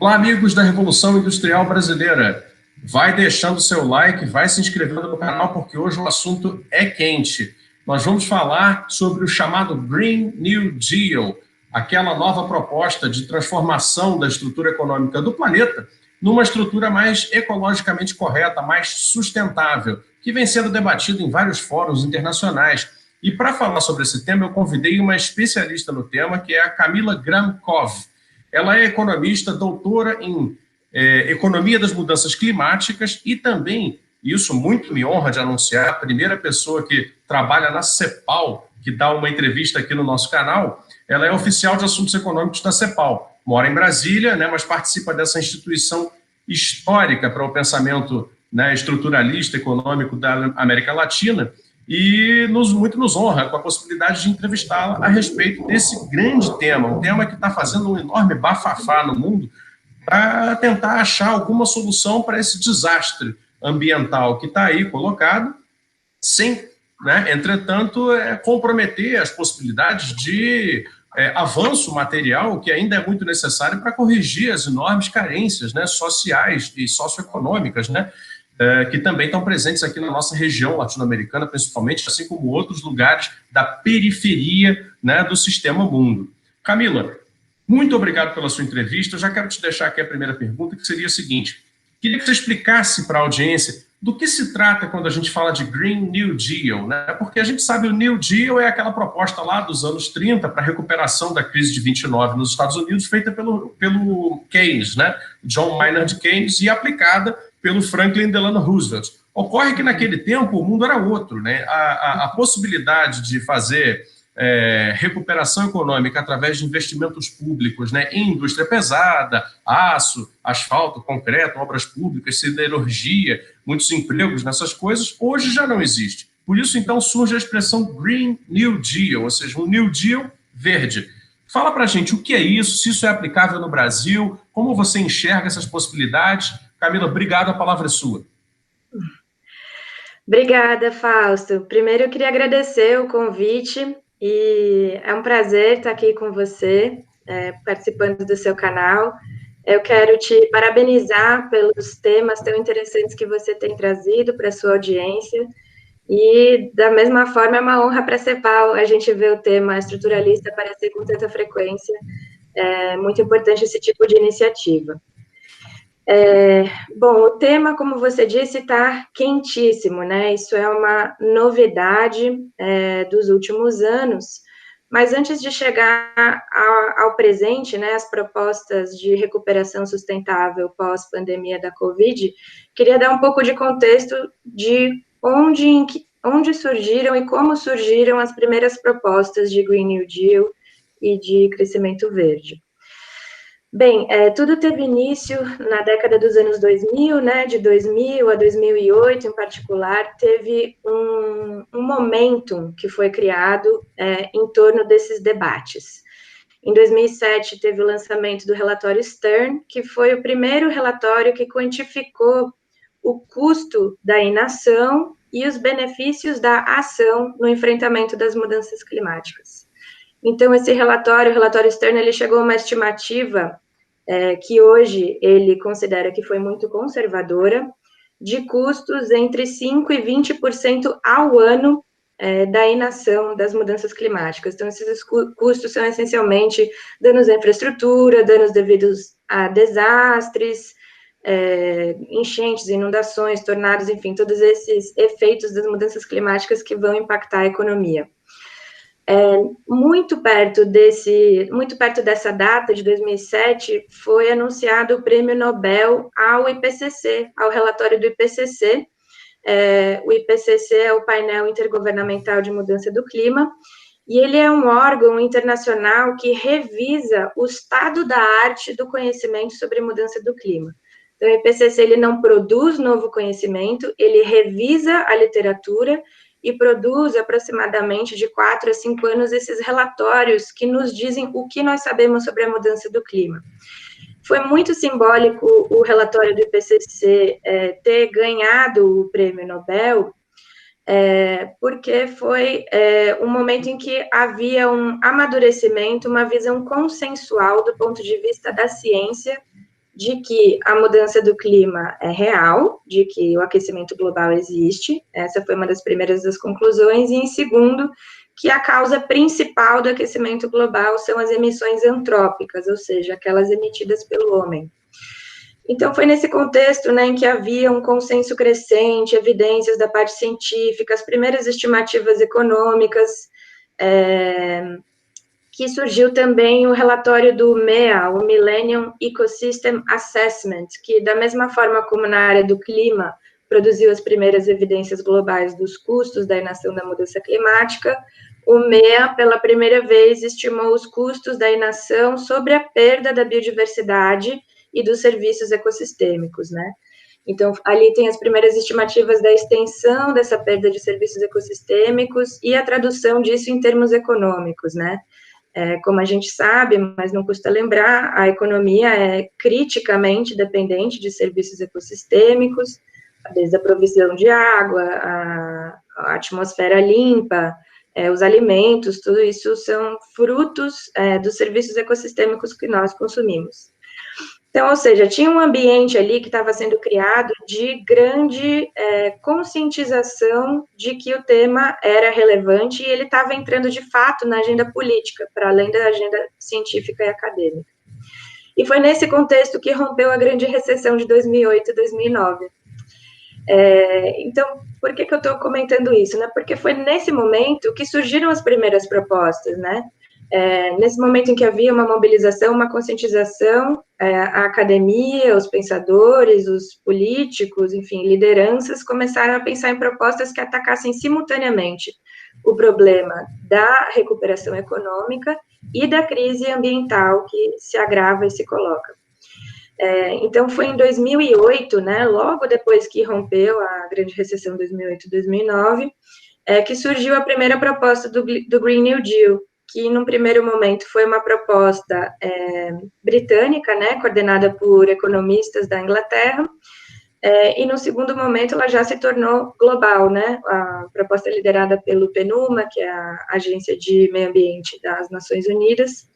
Olá, amigos da Revolução Industrial Brasileira. Vai deixando seu like, vai se inscrevendo no canal, porque hoje o assunto é quente. Nós vamos falar sobre o chamado Green New Deal, aquela nova proposta de transformação da estrutura econômica do planeta numa estrutura mais ecologicamente correta, mais sustentável, que vem sendo debatido em vários fóruns internacionais. E para falar sobre esse tema, eu convidei uma especialista no tema, que é a Kamila Gramkov. Ela é economista, doutora em Economia das Mudanças Climáticas e também, isso muito me honra de anunciar, a primeira pessoa que trabalha na CEPAL, que dá uma entrevista aqui no nosso canal. Ela é oficial de assuntos econômicos da CEPAL. Mora em Brasília, né, mas participa dessa instituição histórica para o pensamento, né, estruturalista econômico da América Latina. E muito nos honra com a possibilidade de entrevistá-la a respeito desse grande tema, um tema que está fazendo um enorme bafafá no mundo, para tentar achar alguma solução para esse desastre ambiental que está aí colocado, sem, né, entretanto, comprometer as possibilidades de avanço material que ainda é muito necessário para corrigir as enormes carências, né, sociais e socioeconômicas, né, que também estão presentes aqui na nossa região latino-americana, principalmente, assim como outros lugares da periferia, né, do sistema mundo. Kamila, muito obrigado pela sua entrevista. Eu já quero te deixar aqui a primeira pergunta, que seria a seguinte: queria que você explicasse para a audiência do que se trata quando a gente fala de Green New Deal, né? Porque a gente sabe que o New Deal é aquela proposta lá dos anos 30 para a recuperação da crise de 29 nos Estados Unidos, feita pelo Keynes, né? John Maynard Keynes, e aplicada pelo Franklin Delano Roosevelt. Ocorre que naquele tempo o mundo era outro, né? A possibilidade de fazer recuperação econômica através de investimentos públicos, né, em indústria pesada, aço, asfalto, concreto, obras públicas, siderurgia, muitos empregos nessas coisas, hoje já não existe. Por isso, então, surge a expressão Green New Deal, ou seja, um New Deal verde. Fala para a gente o que é isso, se isso é aplicável no Brasil, como você enxerga essas possibilidades. Kamila, obrigado, a palavra é sua. Obrigada, Fausto. Primeiro, eu queria agradecer o convite e é um prazer estar aqui com você, participando do seu canal. Eu quero te parabenizar pelos temas tão interessantes que você tem trazido para a sua audiência e, da mesma forma, é uma honra para a CEPAL a gente ver o tema estruturalista aparecer com tanta frequência. É muito importante esse tipo de iniciativa. Bom, o tema, como você disse, está quentíssimo, né? Isso é uma novidade dos últimos anos, mas antes de chegar ao presente, né, as propostas de recuperação sustentável pós-pandemia da Covid, queria dar um pouco de contexto de onde surgiram e como surgiram as primeiras propostas de Green New Deal e de crescimento verde. Bem, tudo teve início na década dos anos 2000, né, de 2000 a 2008, em particular, teve um momento que foi criado em torno desses debates. Em 2007, teve o lançamento do relatório Stern, que foi o primeiro relatório que quantificou o custo da inação e os benefícios da ação no enfrentamento das mudanças climáticas. Então, esse relatório, o relatório Stern, ele chegou a uma estimativa que hoje ele considera que foi muito conservadora, de custos entre 5% e 20% ao ano da inação das mudanças climáticas. Então, esses custos são essencialmente danos à infraestrutura, danos devidos a desastres, enchentes, inundações, tornados, enfim, todos esses efeitos das mudanças climáticas que vão impactar a economia. Muito perto dessa data, de 2007, foi anunciado o Prêmio Nobel ao IPCC, ao relatório do IPCC. O IPCC é o Painel Intergovernamental de Mudança do Clima, e ele é um órgão internacional que revisa o estado da arte do conhecimento sobre mudança do clima. Então, o IPCC ele não produz novo conhecimento, ele revisa a literatura e produz aproximadamente de 4 a 5 anos esses relatórios que nos dizem o que nós sabemos sobre a mudança do clima. Foi muito simbólico o relatório do IPCC ter ganhado o Prêmio Nobel, porque foi um momento em que havia um amadurecimento, uma visão consensual do ponto de vista da ciência, de que a mudança do clima é real, de que o aquecimento global existe, essa foi uma das primeiras das conclusões, e em segundo, que a causa principal do aquecimento global são as emissões antrópicas, ou seja, aquelas emitidas pelo homem. Então, foi nesse contexto, né, em que havia um consenso crescente, evidências da parte científica, as primeiras estimativas econômicas, que surgiu também o relatório do MEA, o Millennium Ecosystem Assessment, que, da mesma forma como na área do clima, produziu as primeiras evidências globais dos custos da inação da mudança climática, o MEA, pela primeira vez, estimou os custos da inação sobre a perda da biodiversidade e dos serviços ecossistêmicos, né? Então, ali tem as primeiras estimativas da extensão dessa perda de serviços ecossistêmicos e a tradução disso em termos econômicos, né? Como a gente sabe, mas não custa lembrar, a economia é criticamente dependente de serviços ecossistêmicos, desde a provisão de água, a atmosfera limpa, os alimentos, tudo isso são frutos dos serviços ecossistêmicos que nós consumimos. Então, ou seja, tinha um ambiente ali que estava sendo criado de grande conscientização de que o tema era relevante e ele estava entrando, de fato, na agenda política, para além da agenda científica e acadêmica. E foi nesse contexto que rompeu a grande recessão de 2008 e 2009. Então, por que eu estou comentando isso? Né? Porque foi nesse momento que surgiram as primeiras propostas, né? Nesse momento em que havia uma mobilização, uma conscientização, a academia, os pensadores, os políticos, enfim, lideranças, começaram a pensar em propostas que atacassem simultaneamente o problema da recuperação econômica e da crise ambiental que se agrava e se coloca. Então, foi em 2008, né, logo depois que rompeu a grande recessão 2008-2009, que surgiu a primeira proposta do Green New Deal, que, num primeiro momento, foi uma proposta britânica, né, coordenada por economistas da Inglaterra, e, no segundo momento, ela já se tornou global, né, a proposta liderada pelo PNUMA, que é a Agência de Meio Ambiente das Nações Unidas,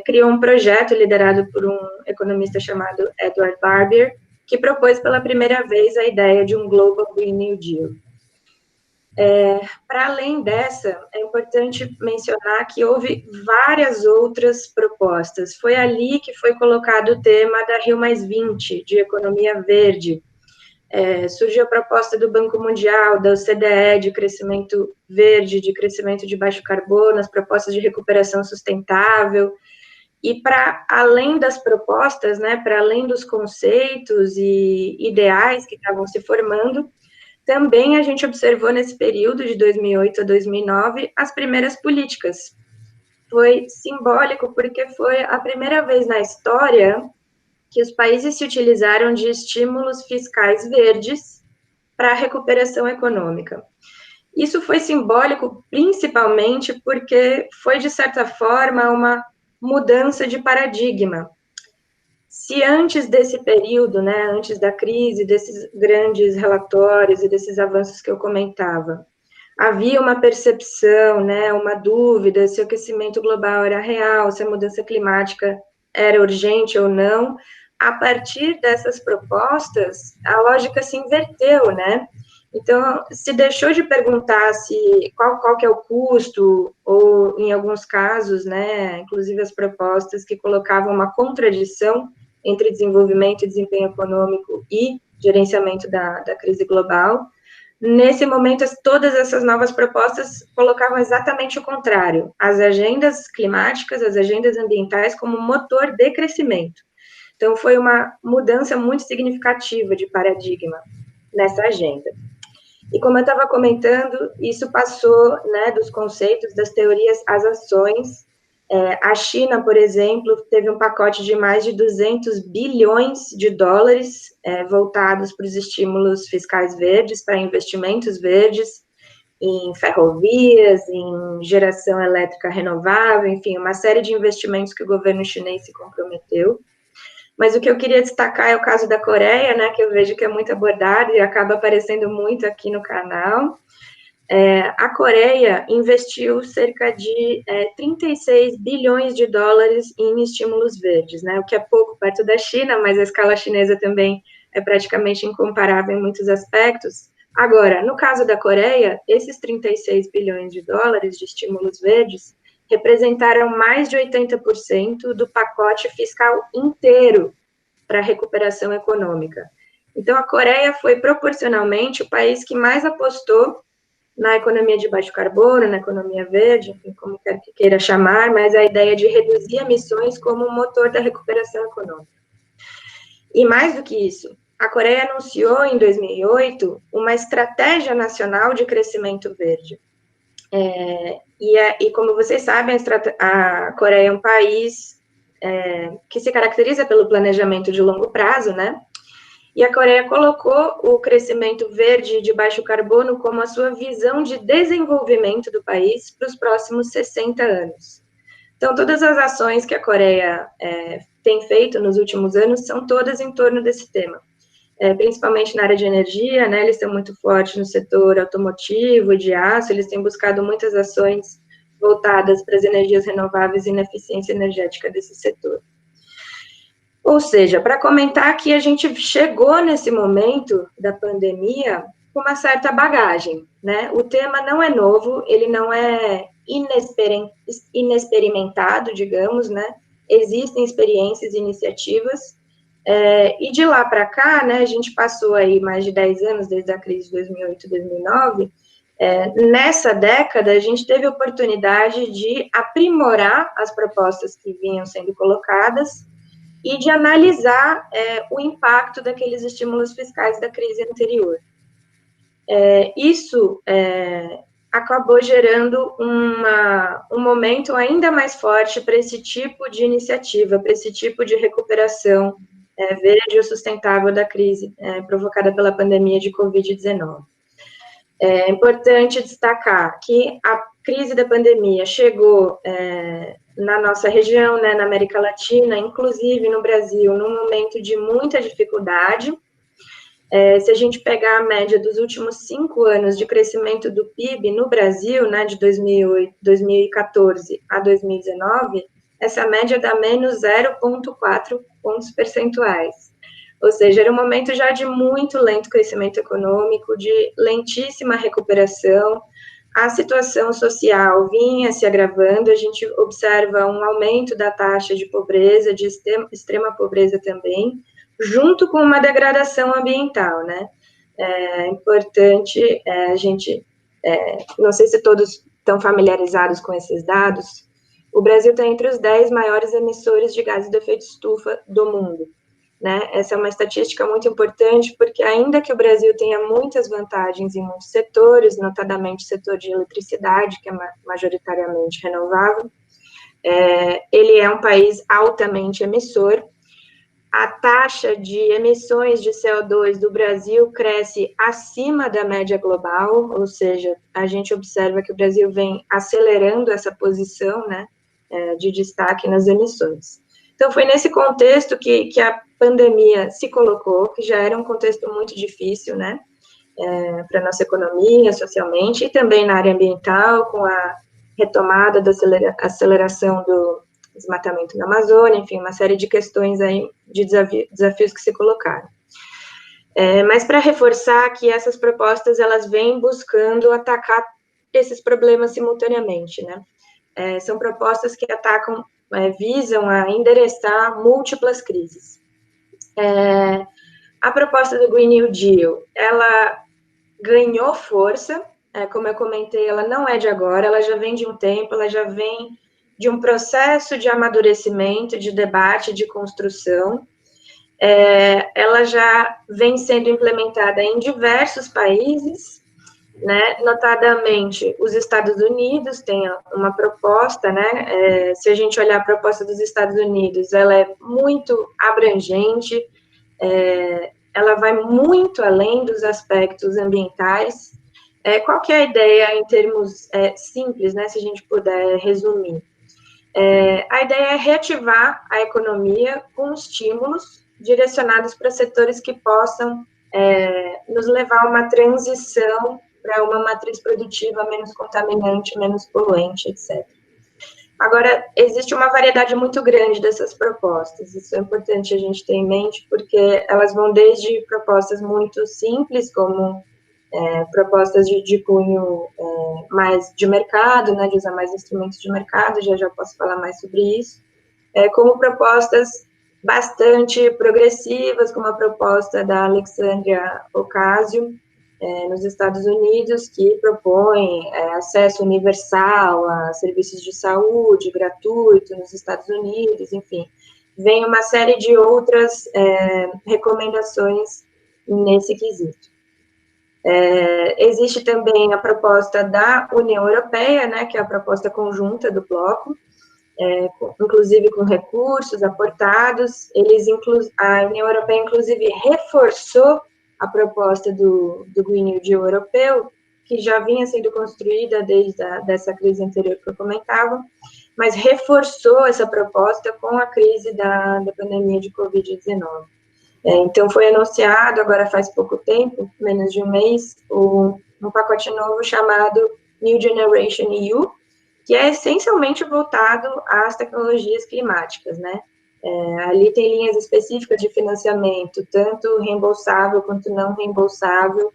criou um projeto liderado por um economista chamado Edward Barbier, que propôs pela primeira vez a ideia de um Global Green New Deal. Para além dessa, é importante mencionar que houve várias outras propostas. Foi ali que foi colocado o tema da Rio+20, de economia verde. Surgiu a proposta do Banco Mundial, da OCDE, de crescimento verde, de crescimento de baixo carbono, as propostas de recuperação sustentável. E para além das propostas, né, para além dos conceitos e ideais que estavam se formando, também a gente observou nesse período de 2008 a 2009 as primeiras políticas. Foi simbólico porque foi a primeira vez na história que os países se utilizaram de estímulos fiscais verdes para a recuperação econômica. Isso foi simbólico principalmente porque foi, de certa forma, uma mudança de paradigma. Se antes desse período, né, antes da crise, desses grandes relatórios e desses avanços que eu comentava, havia uma percepção, né, uma dúvida se o aquecimento global era real, se a mudança climática era urgente ou não, a partir dessas propostas, a lógica se inverteu, né? Então, se deixou de perguntar qual que é o custo, ou, em alguns casos, né, inclusive as propostas que colocavam uma contradição entre desenvolvimento e desempenho econômico e gerenciamento da crise global. Nesse momento, todas essas novas propostas colocavam exatamente o contrário, as agendas climáticas, as agendas ambientais como motor de crescimento. Então, foi uma mudança muito significativa de paradigma nessa agenda. E como eu estava comentando, isso passou, né, dos conceitos, das teorias às ações. A China, por exemplo, teve um pacote de mais de 200 bilhões de dólares voltados para os estímulos fiscais verdes, para investimentos verdes, em ferrovias, em geração elétrica renovável, enfim, uma série de investimentos que o governo chinês se comprometeu. Mas o que eu queria destacar é o caso da Coreia, né, que eu vejo que é muito abordado e acaba aparecendo muito aqui no canal. A Coreia investiu cerca de 36 bilhões de dólares em estímulos verdes, né? O que é pouco perto da China, mas a escala chinesa também é praticamente incomparável em muitos aspectos. Agora, no caso da Coreia, esses 36 bilhões de dólares de estímulos verdes representaram mais de 80% do pacote fiscal inteiro para a recuperação econômica. Então, a Coreia foi proporcionalmente o país que mais apostou na economia de baixo carbono, na economia verde, enfim, como quer que queira chamar, mas a ideia de reduzir emissões como um motor da recuperação econômica. E mais do que isso, a Coreia anunciou em 2008 uma estratégia nacional de crescimento verde. E como vocês sabem, a Coreia é um país que se caracteriza pelo planejamento de longo prazo, né? E a Coreia colocou o crescimento verde de baixo carbono como a sua visão de desenvolvimento do país para os próximos 60 anos. Então, todas as ações que a Coreia tem feito nos últimos anos são todas em torno desse tema, principalmente na área de energia, né? Eles estão muito fortes no setor automotivo, de aço, eles têm buscado muitas ações voltadas para as energias renováveis e na eficiência energética desse setor. Ou seja, para comentar que a gente chegou nesse momento da pandemia com uma certa bagagem, né? O tema não é novo, ele não é inexperimentado, digamos, né? Existem experiências e iniciativas, e de lá para cá, né, a gente passou aí mais de 10 anos, desde a crise de 2008, 2009, nessa década, a gente teve a oportunidade de aprimorar as propostas que vinham sendo colocadas, e de analisar o impacto daqueles estímulos fiscais da crise anterior. Isso acabou gerando um momento ainda mais forte para esse tipo de iniciativa, para esse tipo de recuperação verde ou sustentável da crise provocada pela pandemia de Covid-19. É importante destacar que a crise da pandemia chegou na nossa região, né, na América Latina, inclusive no Brasil, num momento de muita dificuldade. Se a gente pegar a média dos últimos 5 anos de crescimento do PIB no Brasil, né, de 2014 a 2019, essa média dá menos 0,4 pontos percentuais. Ou seja, era um momento já de muito lento crescimento econômico, de lentíssima recuperação. A situação social vinha se agravando, a gente observa um aumento da taxa de pobreza, de extrema pobreza também, junto com uma degradação ambiental, né? É importante a gente, não sei se todos estão familiarizados com esses dados, o Brasil está entre os 10 maiores emissores de gases de efeito estufa do mundo. Né? Essa é uma estatística muito importante, porque ainda que o Brasil tenha muitas vantagens em muitos setores, notadamente o setor de eletricidade, que é majoritariamente renovável, ele é um país altamente emissor. A taxa de emissões de CO2 do Brasil cresce acima da média global, ou seja, a gente observa que o Brasil vem acelerando essa posição, né, de destaque nas emissões. Então, foi nesse contexto que a pandemia se colocou, que já era um contexto muito difícil, né, para a nossa economia, socialmente, e também na área ambiental, com a retomada da aceleração do desmatamento na Amazônia, enfim, uma série de questões aí, de desafios que se colocaram. Mas para reforçar que essas propostas, elas vêm buscando atacar esses problemas simultaneamente, né, são propostas que atacam, visam a endereçar múltiplas crises. A proposta do Green New Deal, ela ganhou força, como eu comentei, ela não é de agora, ela já vem de um tempo, ela já vem de um processo de amadurecimento, de debate, de construção. Ela já vem sendo implementada em diversos países, né, notadamente os Estados Unidos têm uma proposta, né, se a gente olhar a proposta dos Estados Unidos, ela é muito abrangente, ela vai muito além dos aspectos ambientais. Qual que é a ideia em termos simples, né, se a gente puder resumir? A ideia é reativar a economia com estímulos direcionados para setores que possam nos levar a uma transição para uma matriz produtiva menos contaminante, menos poluente, etc. Agora, existe uma variedade muito grande dessas propostas, isso é importante a gente ter em mente, porque elas vão desde propostas muito simples, como propostas de cunho mais de mercado, né, de usar mais instrumentos de mercado, já posso falar mais sobre isso, como propostas bastante progressivas, como a proposta da Alexandria Ocasio, nos Estados Unidos, que propõe acesso universal a serviços de saúde, gratuito nos Estados Unidos, enfim. Vem uma série de outras recomendações nesse quesito. Existe também a proposta da União Europeia, né, que é a proposta conjunta do bloco, inclusive com recursos aportados. A União Europeia, inclusive, reforçou a proposta do Green New Deal europeu, que já vinha sendo construída desde dessa crise anterior que eu comentava, mas reforçou essa proposta com a crise da pandemia de Covid-19. Então, foi anunciado, agora faz pouco tempo, menos de um mês, um pacote novo chamado New Generation EU, que é essencialmente voltado às tecnologias climáticas, né? Ali tem linhas específicas de financiamento, tanto reembolsável quanto não reembolsável,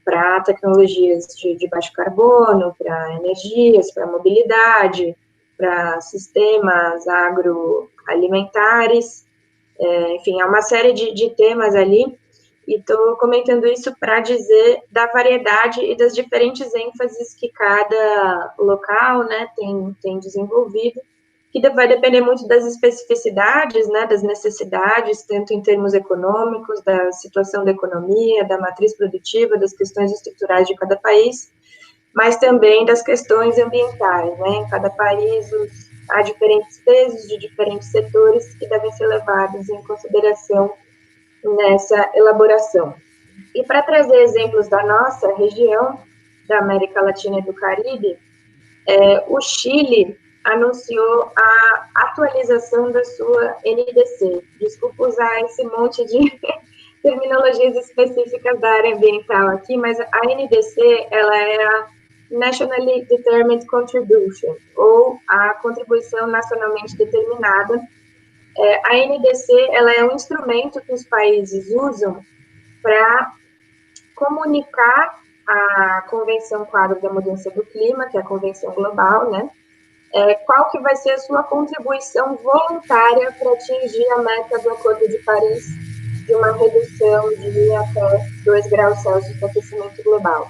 para tecnologias de baixo carbono, para energias, para mobilidade, para sistemas agroalimentares, enfim, há uma série de temas ali, e estou comentando isso para dizer da variedade e das diferentes ênfases que cada local, né, tem desenvolvido, que vai depender muito das especificidades, né, das necessidades, tanto em termos econômicos, da situação da economia, da matriz produtiva, das questões estruturais de cada país, mas também das questões ambientais, né, em cada país há diferentes pesos de diferentes setores que devem ser levados em consideração nessa elaboração. E para trazer exemplos da nossa região, da América Latina e do Caribe, o Chile anunciou a atualização da sua NDC. Desculpa usar esse monte de terminologias específicas da área ambiental aqui, mas a NDC, ela é a Nationally Determined Contribution, ou a contribuição nacionalmente determinada. A NDC, ela é um instrumento que os países usam para comunicar a Convenção Quadro da Mudança do Clima, que é a Convenção Global, né? Qual que vai ser a sua contribuição voluntária para atingir a meta do Acordo de Paris de uma redução de até 2 graus Celsius do aquecimento global.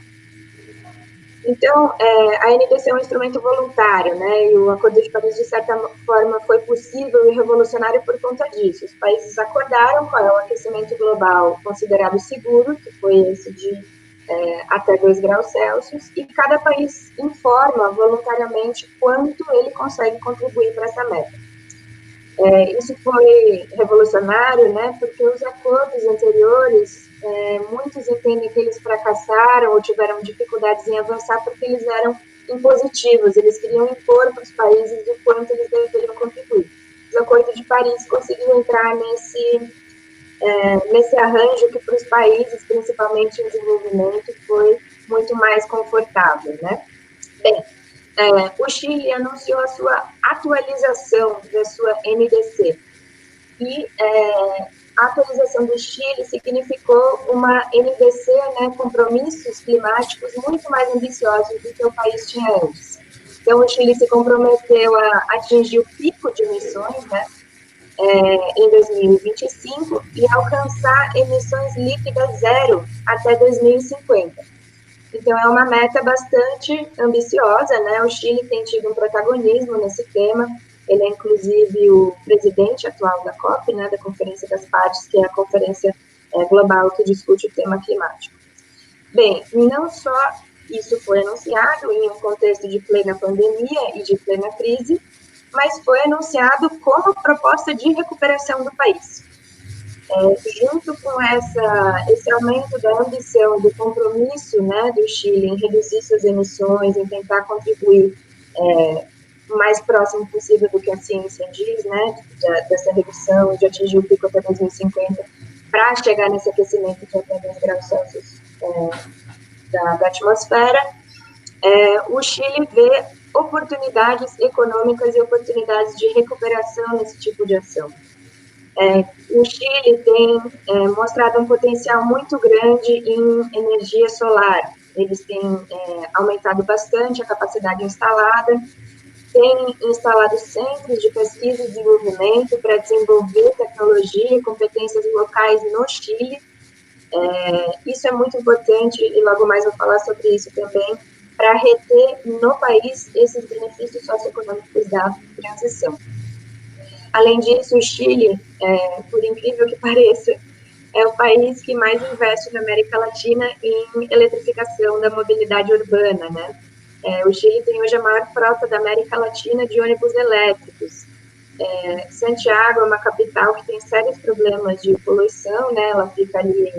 Então, a NDC é um instrumento voluntário, né, e o Acordo de Paris, de certa forma, foi possível e revolucionário por conta disso. Os países acordaram qual é o aquecimento global considerado seguro, que foi esse de até 2 graus Celsius, e cada país informa voluntariamente quanto ele consegue contribuir para essa meta. Isso foi revolucionário, né, porque os acordos anteriores, muitos entendem que eles fracassaram ou tiveram dificuldades em avançar porque eles eram impositivos, eles queriam impor para os países o quanto eles deveriam contribuir. O Acordo de Paris conseguiu entrar nesse arranjo que para os países, principalmente em desenvolvimento, foi muito mais confortável, né? Bem, o Chile anunciou a sua atualização da sua NDC, e a atualização do Chile significou uma NDC, né, compromissos climáticos muito mais ambiciosos do que o país tinha antes. Então, o Chile se comprometeu a atingir o pico de emissões, né, em 2025 e alcançar emissões líquidas zero até 2050. Então, é uma meta bastante ambiciosa, né? O Chile tem tido um protagonismo nesse tema. Ele é, inclusive, o presidente atual da COP, né, da Conferência das Partes, que é a conferência global que discute o tema climático. Bem, não só isso foi anunciado em um contexto de plena pandemia e de plena crise, mas foi anunciado como proposta de recuperação do país. Junto com esse aumento da ambição, do compromisso, né, do Chile em reduzir suas emissões, em tentar contribuir o mais próximo possível do que a ciência diz, né, dessa redução, de atingir o pico até 2050, para chegar nesse aquecimento de até 2 graus Celsius da atmosfera, o Chile vê oportunidades econômicas e oportunidades de recuperação nesse tipo de ação. O Chile tem mostrado um potencial muito grande em energia solar. Eles têm aumentado bastante a capacidade instalada, têm instalado centros de pesquisa e desenvolvimento para desenvolver tecnologia e competências locais no Chile. Isso é muito importante, e logo mais vou falar sobre isso também, para reter no país esses benefícios socioeconômicos da transição. Além disso, o Chile, por incrível que pareça, é o país que mais investe na América Latina em eletrificação da mobilidade urbana, né? O Chile tem hoje a maior frota da América Latina de ônibus elétricos. Santiago é uma capital que tem sérios problemas de poluição, né? Ela fica ali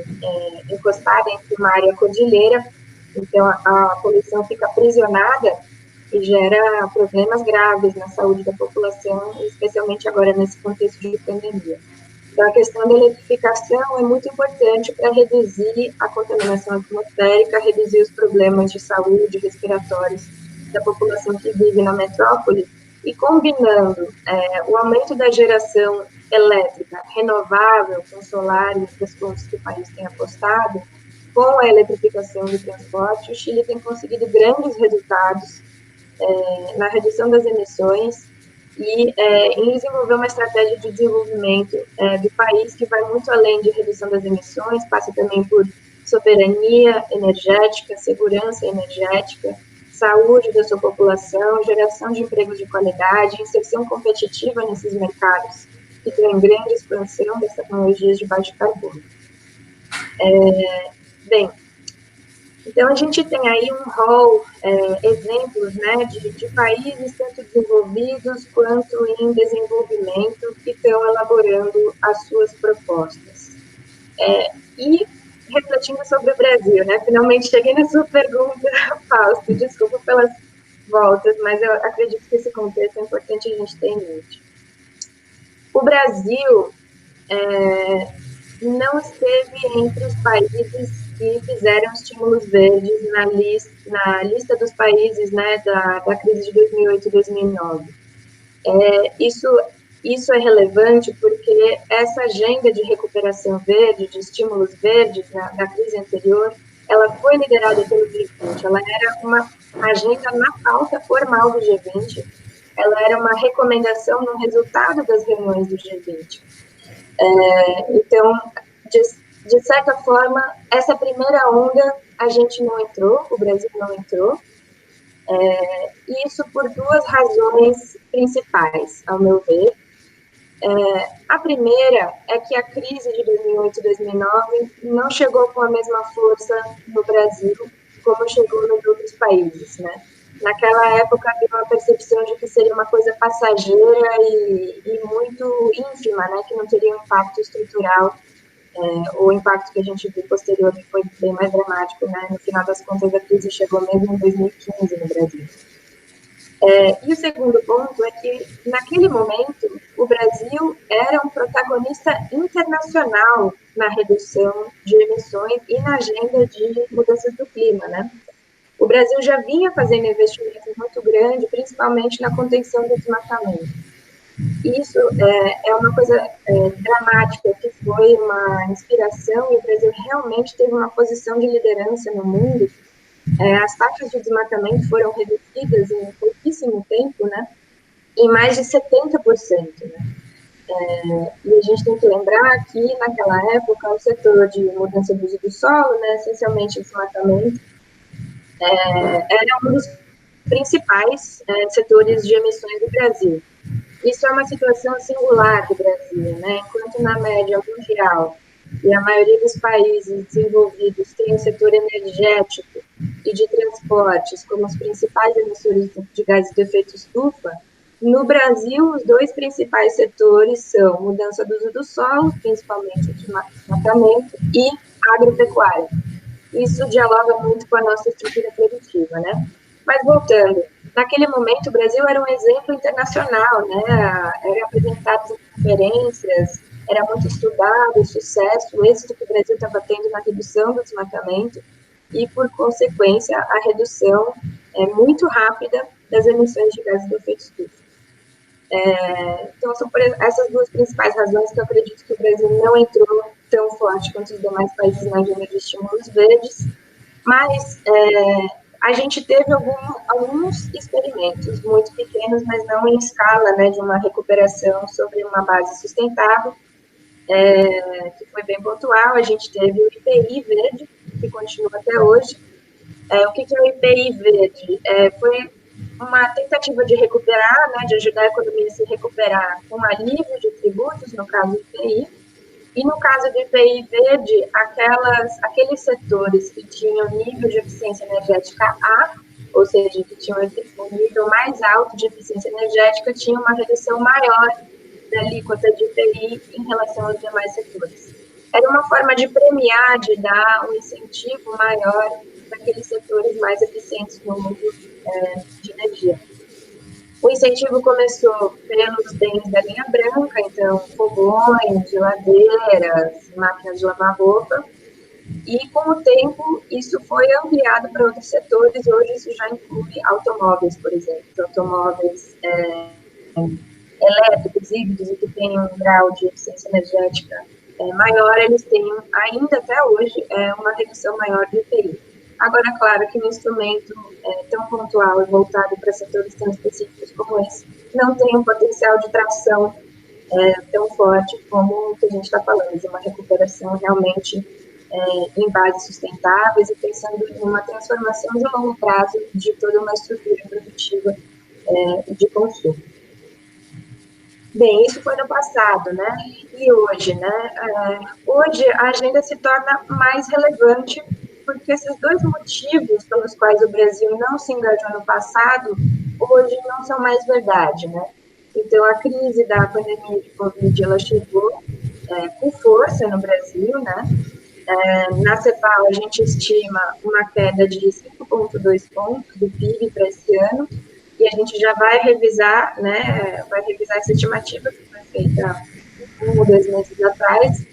encostada entre uma área cordilheira, então a poluição fica aprisionada e gera problemas graves na saúde da população, especialmente agora nesse contexto de pandemia. Então, a questão da eletrificação é muito importante para reduzir a contaminação atmosférica, reduzir os problemas de saúde respiratórios da população que vive na metrópole, e combinando o aumento da geração elétrica renovável, com solar e outras fontes que o país tem apostado, com a eletrificação do transporte, o Chile tem conseguido grandes resultados na redução das emissões e em desenvolver uma estratégia de desenvolvimento do país que vai muito além de redução das emissões, passa também por soberania energética, segurança energética, saúde da sua população, geração de empregos de qualidade, inserção competitiva nesses mercados que têm grande expansão das tecnologias de baixo carbono. Bem, então a gente tem aí um rol, exemplos, né, de países tanto desenvolvidos quanto em desenvolvimento que estão elaborando as suas propostas. E refletindo sobre o Brasil, né, finalmente cheguei na sua pergunta, Fausto, desculpa pelas voltas, mas eu acredito que esse contexto é importante a gente ter em mente. O Brasil não esteve entre os países que fizeram estímulos verdes na lista dos países, né, da crise de 2008 e 2009. Isso é relevante porque essa agenda de recuperação verde, de estímulos verdes da crise anterior, ela foi liderada pelo G20, ela era uma agenda na pauta formal do G20, ela era uma recomendação no resultado das reuniões do G20. Então, de certa forma, essa primeira onda a gente não entrou, o Brasil não entrou, isso por duas razões principais, ao meu ver. A primeira é que a crise de 2008 e 2009 não chegou com a mesma força no Brasil como chegou nos outros países, né? Naquela época havia uma percepção de que seria uma coisa passageira e muito ínfima, né? Que não teria um impacto estrutural. O impacto que a gente viu posterior que foi bem mais dramático, né? No final das contas, a crise chegou mesmo em 2015 no Brasil. E o segundo ponto é que, naquele momento, o Brasil era um protagonista internacional na redução de emissões e na agenda de mudanças do clima, né? O Brasil já vinha fazendo investimentos muito grandes, principalmente na contenção do desmatamento. Isso é uma coisa dramática, que foi uma inspiração, e o Brasil realmente teve uma posição de liderança no mundo. As taxas de desmatamento foram reduzidas em pouquíssimo tempo, né, em mais de 70%. Né? E a gente tem que lembrar que, naquela época, o setor de mudança do uso do solo, né, essencialmente desmatamento, era um dos principais setores de emissões do Brasil. Isso é uma situação singular do Brasil, né? Enquanto na média mundial e a maioria dos países desenvolvidos tem o setor energético e de transportes como os principais emissores de gases de efeito estufa, no Brasil os dois principais setores são mudança do uso do solo, principalmente o desmatamento, e agropecuária. Isso dialoga muito com a nossa estrutura produtiva, né? Mas voltando, naquele momento o Brasil era um exemplo internacional, né? Era apresentado em conferências, era muito estudado o sucesso, o êxito que o Brasil estava tendo na redução do desmatamento, e, por consequência, a redução muito rápida das emissões de gases de efeito estufa. Então, são por essas duas principais razões que eu acredito que o Brasil não entrou tão forte quanto os demais países na agenda de estímulos verdes, mas a gente teve alguns experimentos muito pequenos, mas não em escala, né, de uma recuperação sobre uma base sustentável, que foi bem pontual. A gente teve o IPI verde, que continua até hoje. O que é o IPI verde? Foi uma tentativa de recuperar, né, de ajudar a economia a se recuperar com alívio de tributos, no caso do IPI, e no caso do IPI verde, aqueles setores que tinham nível de eficiência energética A, ou seja, que tinham um nível mais alto de eficiência energética, tinham uma redução maior da alíquota de IPI em relação aos demais setores. Era uma forma de premiar, de dar um incentivo maior para aqueles setores mais eficientes no mundo de energia. O incentivo começou pelos bens da linha branca, então fogões, geladeiras, máquinas de lavar roupa, e com o tempo isso foi ampliado para outros setores. Hoje isso já inclui automóveis, por exemplo, automóveis elétricos, híbridos, e que têm um grau de eficiência energética maior, eles têm ainda até hoje uma redução maior do IPI. Agora, claro que um instrumento tão pontual e voltado para setores tão específicos como esse não tem um potencial de tração tão forte como o que a gente está falando, de uma recuperação realmente em bases sustentáveis e pensando em uma transformação de longo prazo de toda uma estrutura produtiva de consumo. Bem, isso foi no passado, né? E hoje, né? Hoje a agenda se torna mais relevante porque esses dois motivos pelos quais o Brasil não se engajou no passado, hoje não são mais verdade, né? Então, a crise da pandemia de Covid, ela chegou com força no Brasil, né? Na CEPAL, a gente estima uma queda de 5,2 pontos do PIB para esse ano, e a gente já vai revisar, né? Vai revisar essa estimativa que foi feita 1 ou 2 meses atrás,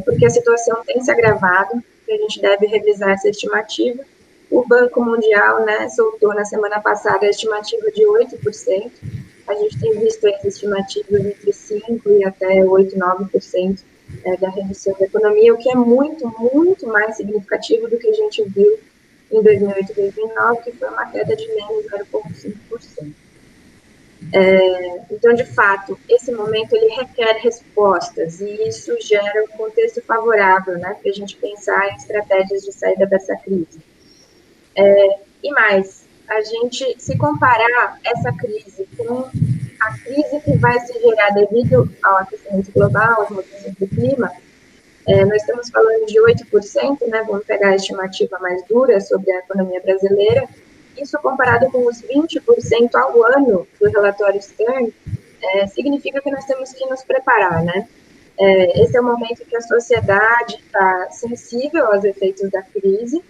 porque a situação tem se agravado, a gente deve revisar essa estimativa. O Banco Mundial, né, soltou na semana passada a estimativa de 8%. A gente tem visto as estimativas entre 5% e até 8%, 9% da redução da economia, o que é muito, muito mais significativo do que a gente viu em 2008 e 2009, que foi uma queda de menos 0,5%. Então, de fato, esse momento ele requer respostas e isso gera um contexto favorável, né, para a gente pensar em estratégias de saída dessa crise. E mais, a gente, se comparar essa crise com a crise que vai se gerar devido ao aquecimento global, às mudanças do clima, nós estamos falando de 8%, né, vamos pegar a estimativa mais dura sobre a economia brasileira. Isso comparado com os 20% ao ano do relatório Stern, significa que nós temos que nos preparar, né? Esse é o momento que a sociedade está sensível aos efeitos da crise,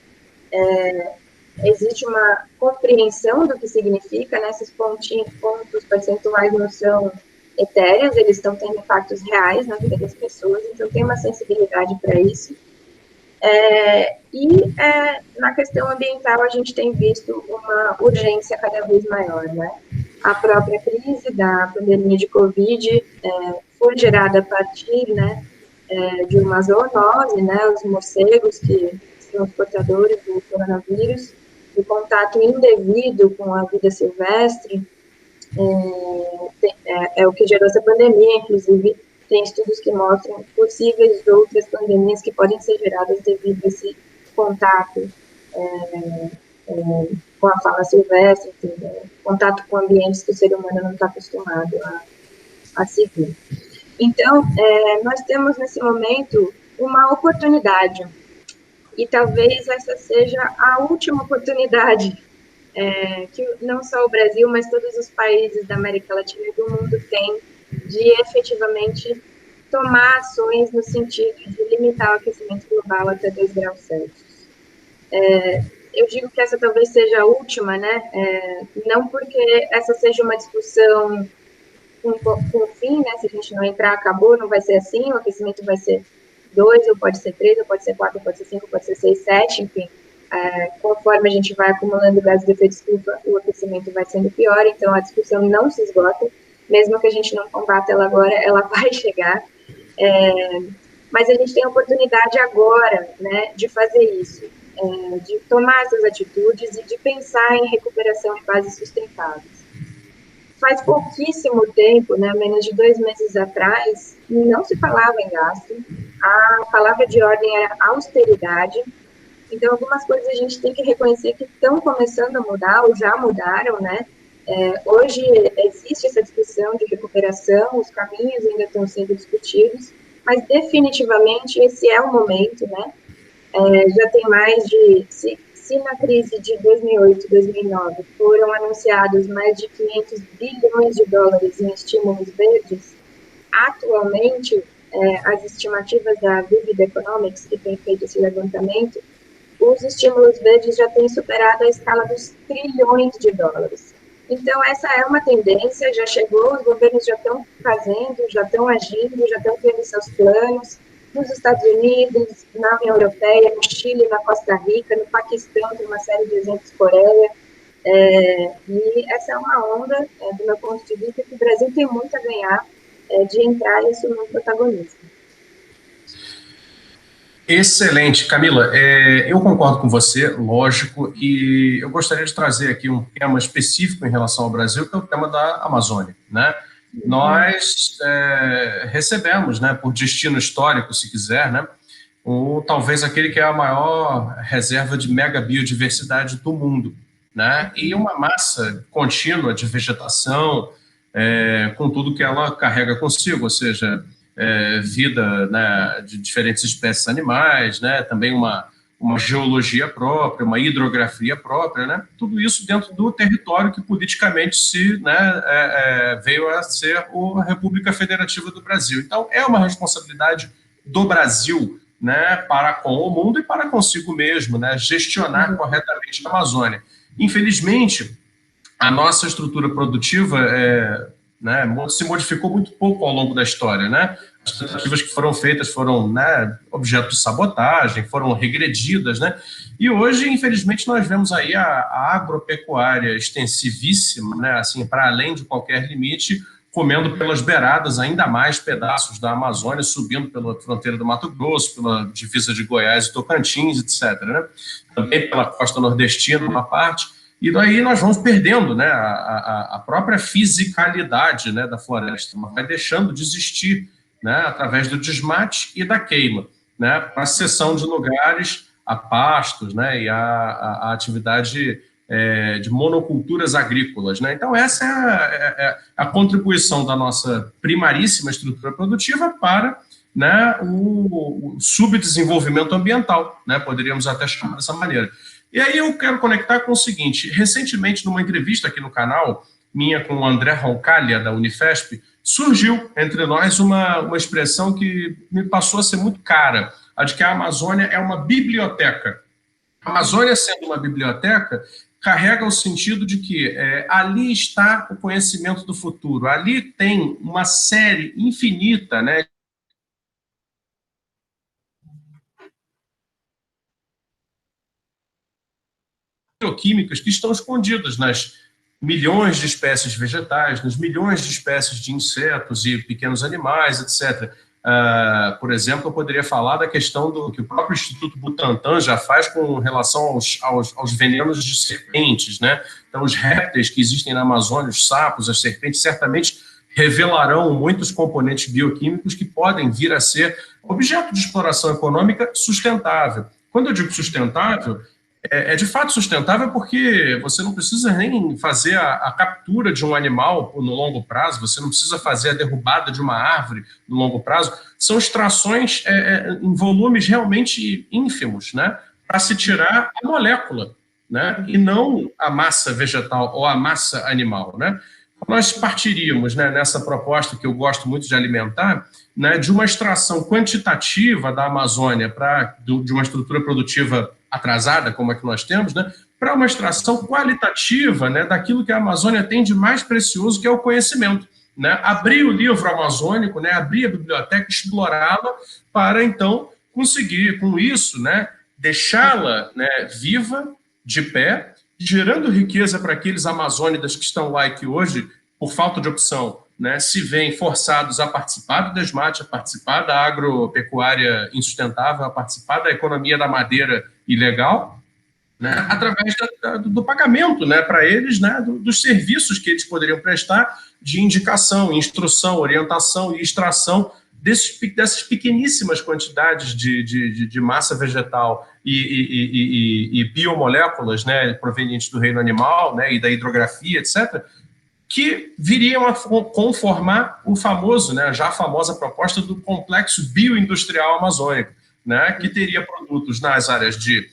existe uma compreensão do que significa, né? Esses pontos percentuais não são etéreos, eles estão tendo impactos reais na vida das pessoas, então tem uma sensibilidade para isso. Na questão ambiental, a gente tem visto uma urgência cada vez maior, né? A própria crise da pandemia de Covid foi gerada a partir, né, de uma zoonose, né? Os morcegos que são os portadores do coronavírus, o contato indevido com a vida silvestre, é o que gerou essa pandemia. Inclusive, tem estudos que mostram possíveis outras pandemias que podem ser geradas devido a esse contato com a fauna silvestre, enfim, contato com ambientes que o ser humano não está acostumado a se ver. Então, nós temos nesse momento uma oportunidade, e talvez essa seja a última oportunidade que não só o Brasil, mas todos os países da América Latina e do mundo têm de efetivamente tomar ações no sentido de limitar o aquecimento global até 2 graus Celsius. Eu digo que essa talvez seja a última, né? Não porque essa seja uma discussão com fim, né? Se a gente não entrar, acabou, não vai ser assim, o aquecimento vai ser 2, ou pode ser 3, ou pode ser 4, ou pode ser 5, ou pode ser 6, 7, enfim. conforme a gente vai acumulando gases de efeito estufa, o aquecimento vai sendo pior, então a discussão não se esgota, mesmo que a gente não combata ela agora, ela vai chegar. Mas a gente tem a oportunidade agora, né, de fazer isso, de tomar essas atitudes e de pensar em recuperação em bases sustentáveis. Faz pouquíssimo tempo, né, menos de 2 meses atrás, não se falava em gasto, a palavra de ordem era austeridade. Então, algumas coisas a gente tem que reconhecer que estão começando a mudar, ou já mudaram, né? Hoje existe essa discussão de recuperação, os caminhos ainda estão sendo discutidos, mas definitivamente esse é o momento, né? Já tem mais de... Se na crise de 2008 e 2009 foram anunciados mais de 500 bilhões de dólares em estímulos verdes, atualmente, as estimativas da Vivid Economics, que tem feito esse levantamento, os estímulos verdes já têm superado a escala dos trilhões de dólares. Então, essa é uma tendência, já chegou, os governos já estão fazendo, já estão agindo, já estão tendo seus planos, nos Estados Unidos, na União Europeia, no Chile, na Costa Rica, no Paquistão, tem uma série de exemplos, Coreia, e essa é uma onda, do meu ponto de vista, que o Brasil tem muito a ganhar de entrar e assumir um protagonismo. Excelente, Camila. Eu concordo com você, lógico, e eu gostaria de trazer aqui um tema específico em relação ao Brasil, que é o tema da Amazônia, né? Nós recebemos, né, por destino histórico, se quiser, né, talvez aquele que é a maior reserva de mega biodiversidade do mundo, né, e uma massa contínua de vegetação, com tudo que ela carrega consigo, ou seja, vida, né, de diferentes espécies animais, né, também uma geologia própria, uma hidrografia própria, né, tudo isso dentro do território que politicamente veio a ser a República Federativa do Brasil. Então, é uma responsabilidade do Brasil, né, para com o mundo e para consigo mesmo, né, gestionar corretamente a Amazônia. Infelizmente, a nossa estrutura produtiva né, se modificou muito pouco ao longo da história, né? As tentativas que foram feitas foram, né, objeto de sabotagem, foram regredidas, né? E hoje, infelizmente, nós vemos aí a agropecuária extensivíssima, né, assim, para além de qualquer limite, comendo pelas beiradas ainda mais pedaços da Amazônia, subindo pela fronteira do Mato Grosso, pela divisa de Goiás e Tocantins, etc., né? Também pela costa nordestina, uma parte. E daí nós vamos perdendo, né, a própria fisicalidade, né, da floresta, mas vai deixando de existir, né, através do desmate e da queima, né, para a cessão de lugares a pastos, né, e a atividade de monoculturas agrícolas, né. Então essa é a contribuição da nossa primaríssima estrutura produtiva para, né, o subdesenvolvimento ambiental, né, poderíamos até chamar dessa maneira. E aí eu quero conectar com o seguinte: recentemente, numa entrevista aqui no canal, minha com o André Roncalha, da Unifesp, surgiu entre nós uma expressão que me passou a ser muito cara, a de que a Amazônia é uma biblioteca. A Amazônia, sendo uma biblioteca, carrega o sentido de que ali está o conhecimento do futuro, ali tem uma série infinita, né, bioquímicas que estão escondidas nas milhões de espécies vegetais, nos milhões de espécies de insetos e pequenos animais, etc. Por exemplo, eu poderia falar da questão do que o próprio Instituto Butantan já faz com relação aos venenos de serpentes, né? Então, os répteis que existem na Amazônia, os sapos, as serpentes, certamente revelarão muitos componentes bioquímicos que podem vir a ser objeto de exploração econômica sustentável. Quando eu digo sustentável, de fato sustentável porque você não precisa nem fazer a captura de um animal no longo prazo, você não precisa fazer a derrubada de uma árvore no longo prazo. São extrações em volumes realmente ínfimos, né, para se tirar a molécula, né, e não a massa vegetal ou a massa animal, né. Nós partiríamos, né, nessa proposta que eu gosto muito de alimentar, né, de uma extração quantitativa da Amazônia de uma estrutura produtiva atrasada, como é que nós temos, né, para uma extração qualitativa, né, daquilo que a Amazônia tem de mais precioso, que é o conhecimento. Né, abrir o livro amazônico, né, abrir a biblioteca, explorá-la, para então conseguir, com isso, né, deixá-la, né, viva, de pé, gerando riqueza para aqueles amazônidas que estão lá e que hoje, por falta de opção, né, se veem forçados a participar do desmate, a participar da agropecuária insustentável, a participar da economia da madeira ilegal, né, através do pagamento, né, para eles, né, dos serviços que eles poderiam prestar de indicação, instrução, orientação e extração dessas pequeníssimas quantidades de massa vegetal e biomoléculas, né, provenientes do reino animal, né, e da hidrografia, etc., que viriam a conformar o famoso, né, já a famosa proposta do complexo bioindustrial amazônico, né, que teria produtos nas áreas de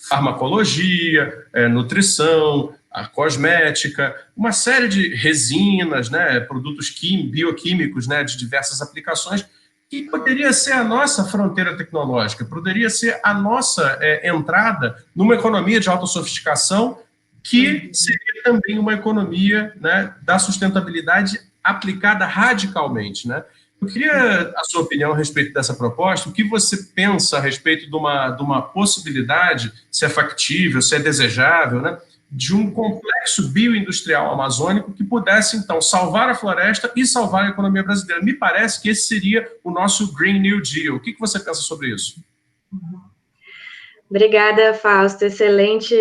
farmacologia, nutrição, a cosmética, uma série de resinas, né, produtos bioquímicos, né, de diversas aplicações, que poderia ser a nossa fronteira tecnológica, poderia ser a nossa entrada numa economia de alta sofisticação, que seria também uma economia, né, da sustentabilidade aplicada radicalmente, né? Eu queria a sua opinião a respeito dessa proposta. O que você pensa a respeito de uma possibilidade, se é factível, se é desejável, né, de um complexo bioindustrial amazônico que pudesse, então, salvar a floresta e salvar a economia brasileira? Me parece que esse seria o nosso Green New Deal. O que você pensa sobre isso? Obrigada, Fausto. Excelente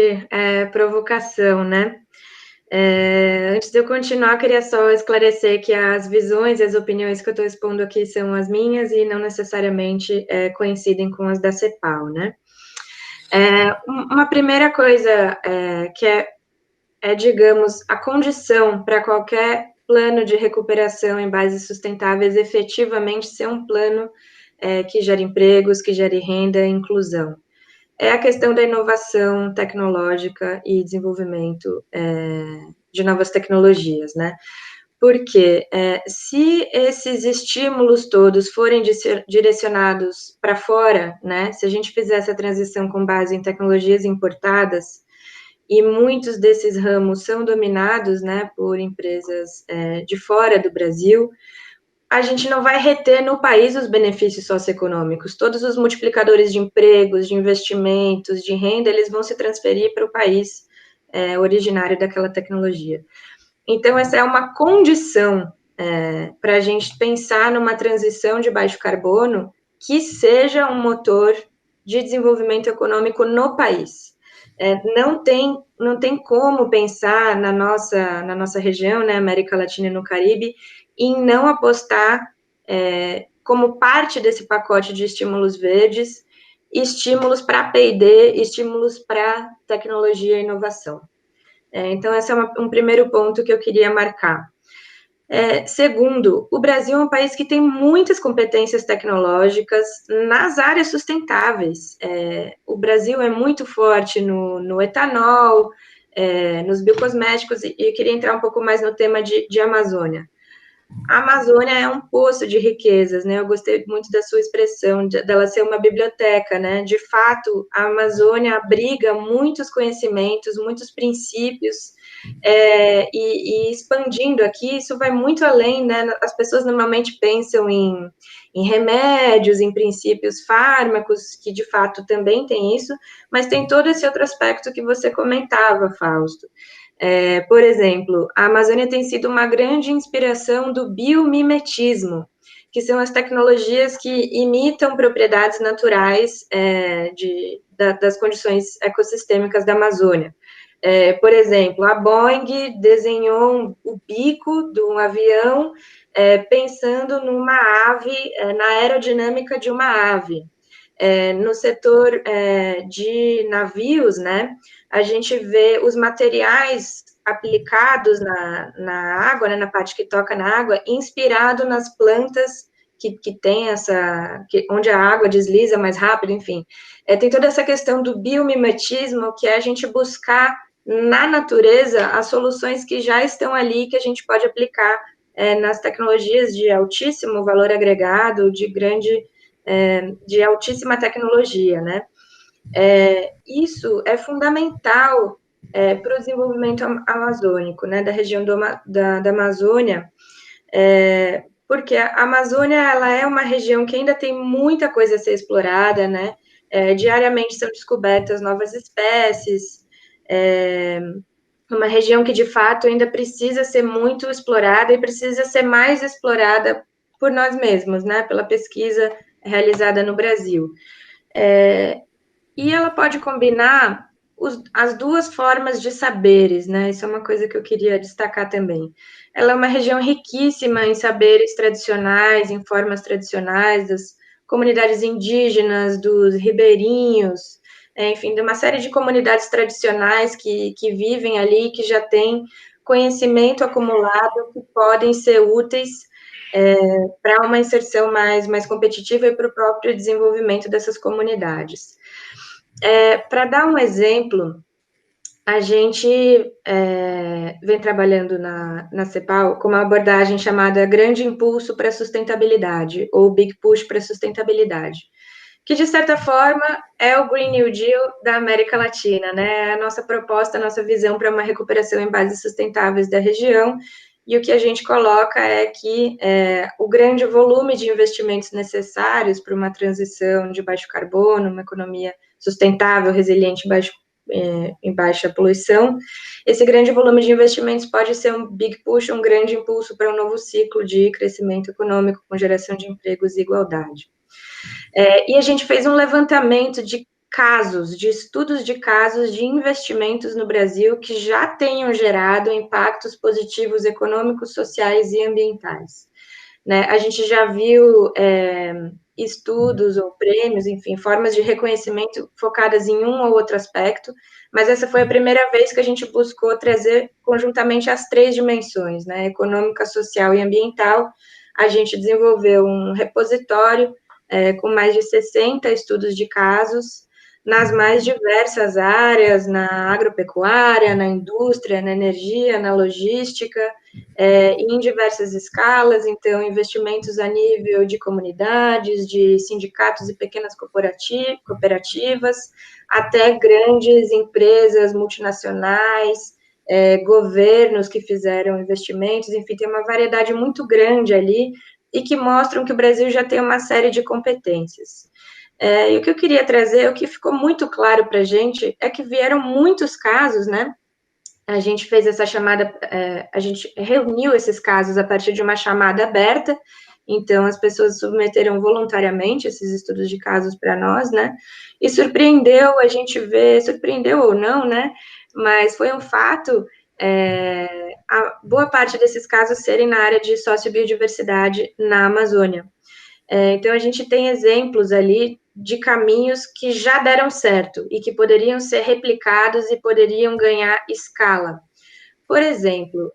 provocação, né? Antes de eu continuar, eu queria só esclarecer que as visões e as opiniões que eu estou expondo aqui são as minhas e não necessariamente coincidem com as da CEPAL, né? Uma primeira coisa que digamos, a condição para qualquer plano de recuperação em bases sustentáveis efetivamente ser um plano que gere empregos, que gere renda e inclusão. É a questão da inovação tecnológica e desenvolvimento de novas tecnologias, né? Porque se esses estímulos todos forem direcionados para fora, né? Se a gente fizer essa transição com base em tecnologias importadas, e muitos desses ramos são dominados, né, por empresas de fora do Brasil, a gente não vai reter no país os benefícios socioeconômicos. Todos os multiplicadores de empregos, de investimentos, de renda, eles vão se transferir para o país originário daquela tecnologia. Então, essa é uma condição para a gente pensar numa transição de baixo carbono que seja um motor de desenvolvimento econômico no país. Não tem como pensar na nossa região, né, América Latina e no Caribe, em não apostar como parte desse pacote de estímulos verdes, estímulos para P&D, estímulos para tecnologia e inovação. Então, esse é um primeiro ponto que eu queria marcar. Segundo, o Brasil é um país que tem muitas competências tecnológicas nas áreas sustentáveis. O Brasil é muito forte no etanol, nos biocosméticos, e eu queria entrar um pouco mais no tema de Amazônia. A Amazônia é um poço de riquezas, né? Eu gostei muito da sua expressão, dela ser uma biblioteca, né? De fato, a Amazônia abriga muitos conhecimentos, muitos princípios, e expandindo aqui, isso vai muito além, né? As pessoas normalmente pensam em remédios, em princípios fármacos, que de fato também tem isso, mas tem todo esse outro aspecto que você comentava, Fausto. Por exemplo, a Amazônia tem sido uma grande inspiração do biomimetismo, que são as tecnologias que imitam propriedades naturais das condições ecossistêmicas da Amazônia. Por exemplo, a Boeing desenhou o bico de um avião pensando numa ave, na aerodinâmica de uma ave. No setor de navios, né, a gente vê os materiais aplicados na água, né, na parte que toca na água, inspirado nas plantas que tem onde a água desliza mais rápido, enfim. Tem toda essa questão do biomimetismo, que é a gente buscar na natureza as soluções que já estão ali, que a gente pode aplicar nas tecnologias de altíssimo valor agregado, de altíssima tecnologia, né? Isso é fundamental para o desenvolvimento amazônico, né, da região da Amazônia, porque a Amazônia, ela é uma região que ainda tem muita coisa a ser explorada, né? diariamente são descobertas novas espécies, uma região que, de fato, ainda precisa ser muito explorada e precisa ser mais explorada por nós mesmos, né, pela pesquisa realizada no Brasil. E ela pode combinar as duas formas de saberes, né, isso é uma coisa que eu queria destacar também. Ela é uma região riquíssima em saberes tradicionais, em formas tradicionais das comunidades indígenas, dos ribeirinhos, enfim, de uma série de comunidades tradicionais que vivem ali, que já têm conhecimento acumulado, que podem ser úteis para uma inserção mais competitiva e para o próprio desenvolvimento dessas comunidades. Para dar um exemplo, a gente vem trabalhando na CEPAL com uma abordagem chamada Grande Impulso para a Sustentabilidade, ou Big Push para a Sustentabilidade, que, de certa forma, é o Green New Deal da América Latina, né? A nossa proposta, a nossa visão para uma recuperação em bases sustentáveis da região, e o que a gente coloca é que o grande volume de investimentos necessários para uma transição de baixo carbono, uma economia sustentável, resiliente, em baixa poluição, esse grande volume de investimentos pode ser um big push, um grande impulso para um novo ciclo de crescimento econômico com geração de empregos e igualdade. E a gente fez um levantamento de casos, de estudos de casos de investimentos no Brasil que já tenham gerado impactos positivos econômicos, sociais e ambientais. Né? A gente já viu estudos ou prêmios, enfim, formas de reconhecimento focadas em um ou outro aspecto, mas essa foi a primeira vez que a gente buscou trazer conjuntamente as três dimensões, né? Econômica, social e ambiental. A gente desenvolveu um repositório com mais de 60 estudos de casos, nas mais diversas áreas, na agropecuária, na indústria, na energia, na logística, em diversas escalas, então, investimentos a nível de comunidades, de sindicatos e pequenas cooperativas, até grandes empresas multinacionais, governos que fizeram investimentos, enfim, tem uma variedade muito grande ali, e que mostram que o Brasil já tem uma série de competências. E o que eu queria trazer, o que ficou muito claro para a gente, é que vieram muitos casos, né? A gente fez essa chamada, a gente reuniu esses casos a partir de uma chamada aberta, então as pessoas submeteram voluntariamente esses estudos de casos para nós, né? E surpreendeu a gente ver, surpreendeu ou não, né? Mas foi um fato a boa parte desses casos serem na área de sociobiodiversidade na Amazônia. Então, a gente tem exemplos ali de caminhos que já deram certo e que poderiam ser replicados e poderiam ganhar escala. Por exemplo,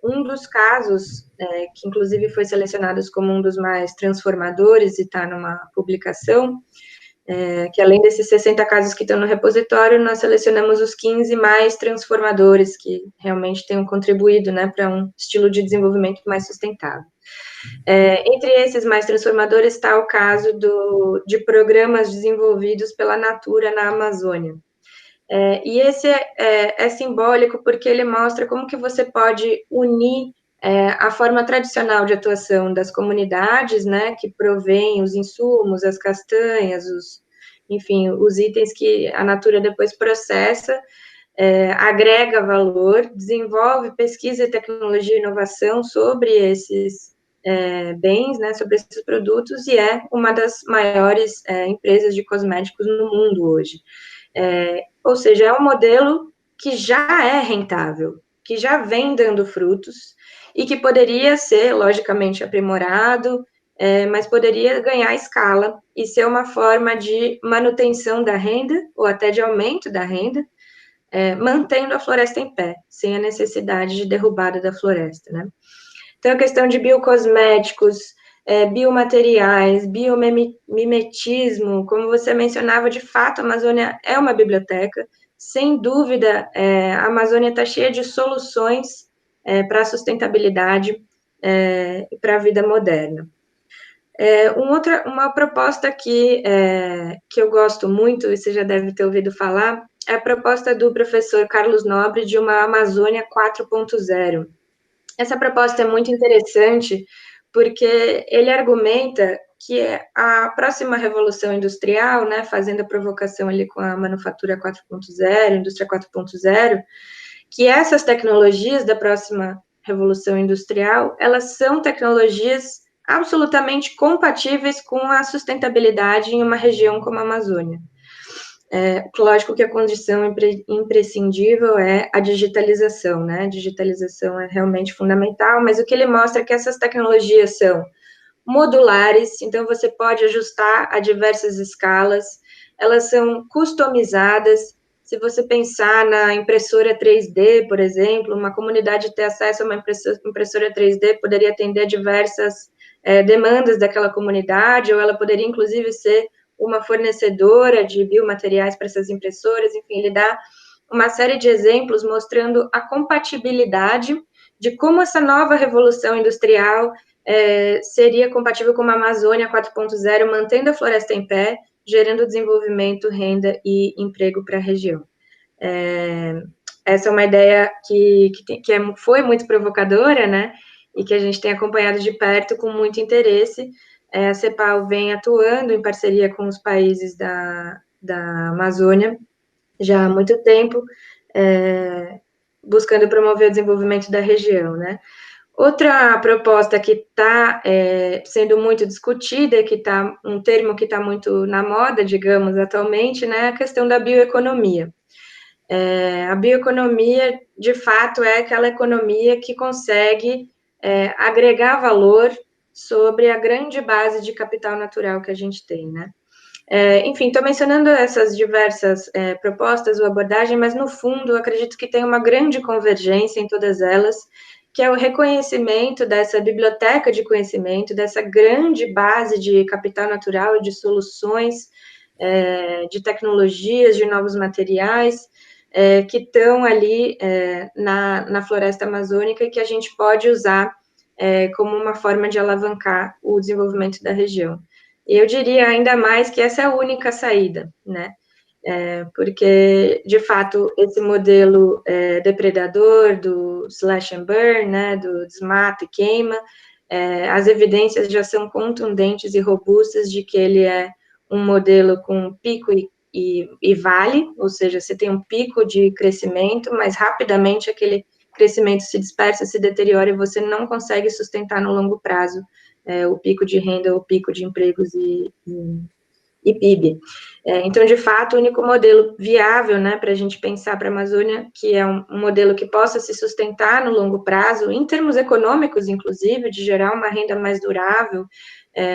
um dos casos, que inclusive foi selecionado como um dos mais transformadores e está numa publicação, que além desses 60 casos que estão no repositório, nós selecionamos os 15 mais transformadores, que realmente tenham contribuído, né, para um estilo de desenvolvimento mais sustentável. Entre esses mais transformadores está o caso de programas desenvolvidos pela Natura na Amazônia. E esse é simbólico porque ele mostra como que você pode unir a forma tradicional de atuação das comunidades, né, que provém os insumos, as castanhas, enfim, os itens que a Natura depois processa, agrega valor, desenvolve pesquisa, tecnologia e inovação sobre esses bens, né, sobre esses produtos, e é uma das maiores empresas de cosméticos no mundo hoje. Ou seja, é um modelo que já é rentável, que já vem dando frutos, e que poderia ser, logicamente, aprimorado, mas poderia ganhar escala e ser uma forma de manutenção da renda, ou até de aumento da renda, mantendo a floresta em pé, sem a necessidade de derrubada da floresta, né? Então, a questão de biocosméticos, biomateriais, biomimetismo, como você mencionava, de fato, a Amazônia é uma biblioteca, sem dúvida, a Amazônia está cheia de soluções para a sustentabilidade e para a vida moderna. Uma proposta que eu gosto muito, e você já deve ter ouvido falar, é a proposta do professor Carlos Nobre de uma Amazônia 4.0. Essa proposta é muito interessante porque ele argumenta que a próxima revolução industrial, né, fazendo a provocação ali com a manufatura 4.0, indústria 4.0, que essas tecnologias da próxima revolução industrial, elas são tecnologias absolutamente compatíveis com a sustentabilidade em uma região como a Amazônia. Lógico que a condição imprescindível é a digitalização, né? A digitalização é realmente fundamental, mas o que ele mostra é que essas tecnologias são modulares, então você pode ajustar a diversas escalas, elas são customizadas. Se você pensar na impressora 3D, por exemplo, uma comunidade ter acesso a uma impressora 3D poderia atender a diversas demandas daquela comunidade, ou ela poderia, inclusive, ser uma fornecedora de biomateriais para essas impressoras. Enfim, ele dá uma série de exemplos mostrando a compatibilidade de como essa nova revolução industrial seria compatível com uma Amazônia 4.0, mantendo a floresta em pé, gerando desenvolvimento, renda e emprego para a região. Essa é uma ideia que foi muito provocadora, né, e que a gente tem acompanhado de perto com muito interesse. A CEPAL vem atuando em parceria com os países da Amazônia já há muito tempo, buscando promover o desenvolvimento da região, né. Outra proposta que está sendo muito discutida, um termo que está muito na moda, digamos, atualmente, né, é a questão da bioeconomia. A bioeconomia, de fato, é aquela economia que consegue agregar valor sobre a grande base de capital natural que a gente tem, né? Enfim, estou mencionando essas diversas propostas ou abordagem, mas, no fundo, eu acredito que tem uma grande convergência em todas elas, que é o reconhecimento dessa biblioteca de conhecimento, dessa grande base de capital natural e de soluções, de tecnologias, de novos materiais, que estão ali na floresta amazônica e que a gente pode usar como uma forma de alavancar o desenvolvimento da região. Eu diria ainda mais que essa é a única saída, né? Porque, de fato, esse modelo depredador do slash and burn, né, do desmata e queima, as evidências já são contundentes e robustas de que ele é um modelo com pico e vale, ou seja, você tem um pico de crescimento, mas rapidamente aquele crescimento se dispersa, se deteriora e você não consegue sustentar no longo prazo o pico de renda, o pico de empregos e PIB. Então, de fato, o único modelo viável, né, para a gente pensar para a Amazônia, que é um modelo que possa se sustentar no longo prazo, em termos econômicos, inclusive, de gerar uma renda mais durável,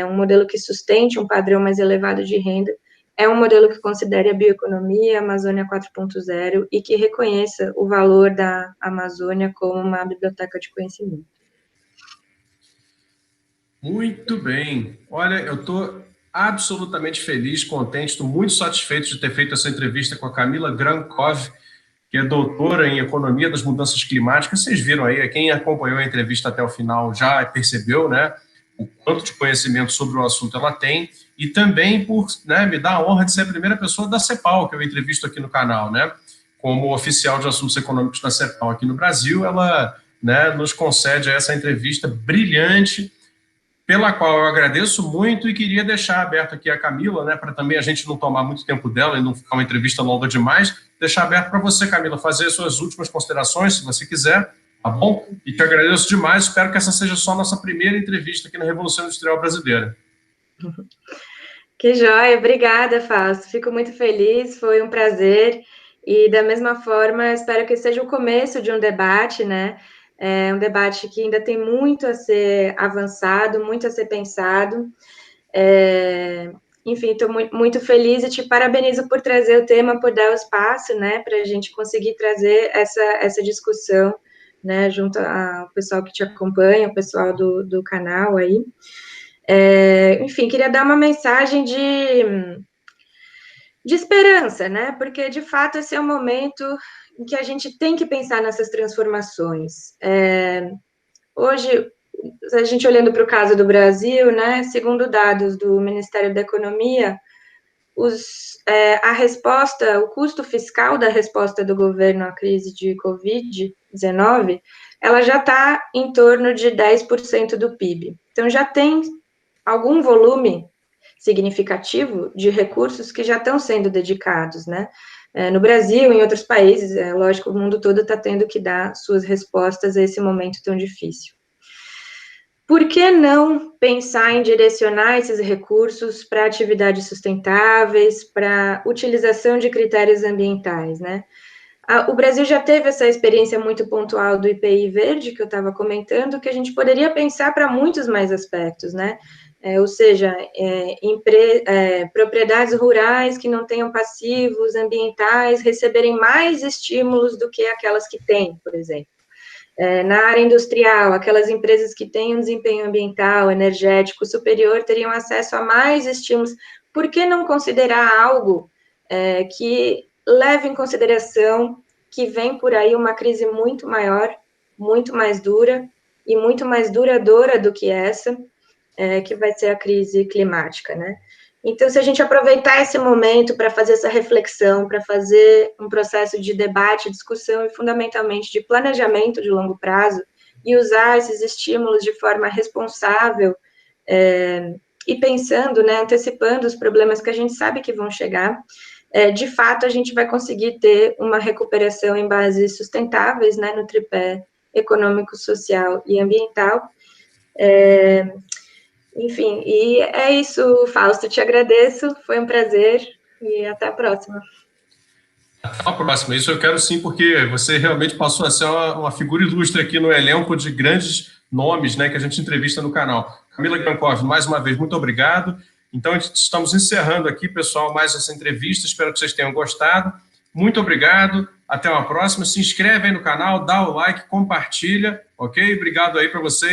um modelo que sustente um padrão mais elevado de renda, é um modelo que considere a bioeconomia, a Amazônia 4.0 e que reconheça o valor da Amazônia como uma biblioteca de conhecimento. Muito bem. Olha, eu estou absolutamente feliz, contente, estou muito satisfeito de ter feito essa entrevista com a Camila Grankov, que é doutora em Economia das Mudanças Climáticas. Vocês viram aí, quem acompanhou a entrevista até o final já percebeu, né, o quanto de conhecimento sobre o assunto ela tem, e também por, né, me dar a honra de ser a primeira pessoa da CEPAL que eu entrevisto aqui no canal, né, como oficial de assuntos econômicos da CEPAL aqui no Brasil. Ela, né, nos concede essa entrevista brilhante, pela qual eu agradeço muito, e queria deixar aberto aqui a Camila, né, para também a gente não tomar muito tempo dela e não ficar uma entrevista longa demais, deixar aberto para você, Camila, fazer suas últimas considerações, se você quiser, tá bom? E te agradeço demais, espero que essa seja só a nossa primeira entrevista aqui na Revolução Industrial Brasileira. Que joia, obrigada, Fausto, fico muito feliz, foi um prazer, e da mesma forma, espero que seja o começo de um debate, né, um debate que ainda tem muito a ser avançado, muito a ser pensado. Enfim, estou muito feliz e te parabenizo por trazer o tema, por dar o espaço, né, para a gente conseguir trazer essa discussão, né, junto ao pessoal que te acompanha, o pessoal do canal aí. Enfim, queria dar uma mensagem de esperança, né, porque, de fato, esse é um momento em que a gente tem que pensar nessas transformações. Hoje, a gente olhando para o caso do Brasil, né, segundo dados do Ministério da Economia, a resposta, o custo fiscal da resposta do governo à crise de Covid-19, ela já está em torno de 10% do PIB. Então, já tem algum volume significativo de recursos que já estão sendo dedicados, né? No Brasil, em outros países, lógico, o mundo todo está tendo que dar suas respostas a esse momento tão difícil. Por que não pensar em direcionar esses recursos para atividades sustentáveis, para utilização de critérios ambientais, né? O Brasil já teve essa experiência muito pontual do IPI verde, que eu estava comentando, que a gente poderia pensar para muitos mais aspectos, né? Ou seja, propriedades rurais que não tenham passivos ambientais receberem mais estímulos do que aquelas que têm, por exemplo. Na área industrial, aquelas empresas que têm um desempenho ambiental, energético superior teriam acesso a mais estímulos. Por que não considerar algo que leve em consideração que vem por aí uma crise muito maior, muito mais dura e muito mais duradoura do que essa, que vai ser a crise climática, né? Então, se a gente aproveitar esse momento para fazer essa reflexão, para fazer um processo de debate, discussão e, fundamentalmente, de planejamento de longo prazo, e usar esses estímulos de forma responsável, e pensando, né, antecipando os problemas que a gente sabe que vão chegar, de fato, a gente vai conseguir ter uma recuperação em bases sustentáveis, né, no tripé econômico, social e ambiental. Enfim, e é isso, Fausto, te agradeço, foi um prazer, e até a próxima. Até a próxima, isso eu quero sim, porque você realmente passou a ser uma figura ilustre aqui no elenco de grandes nomes, né, que a gente entrevista no canal. Camila Grankov, mais uma vez, muito obrigado. Então, estamos encerrando aqui, pessoal, mais essa entrevista, espero que vocês tenham gostado. Muito obrigado, até uma próxima, se inscreve aí no canal, dá o like, compartilha, ok? Obrigado aí para vocês.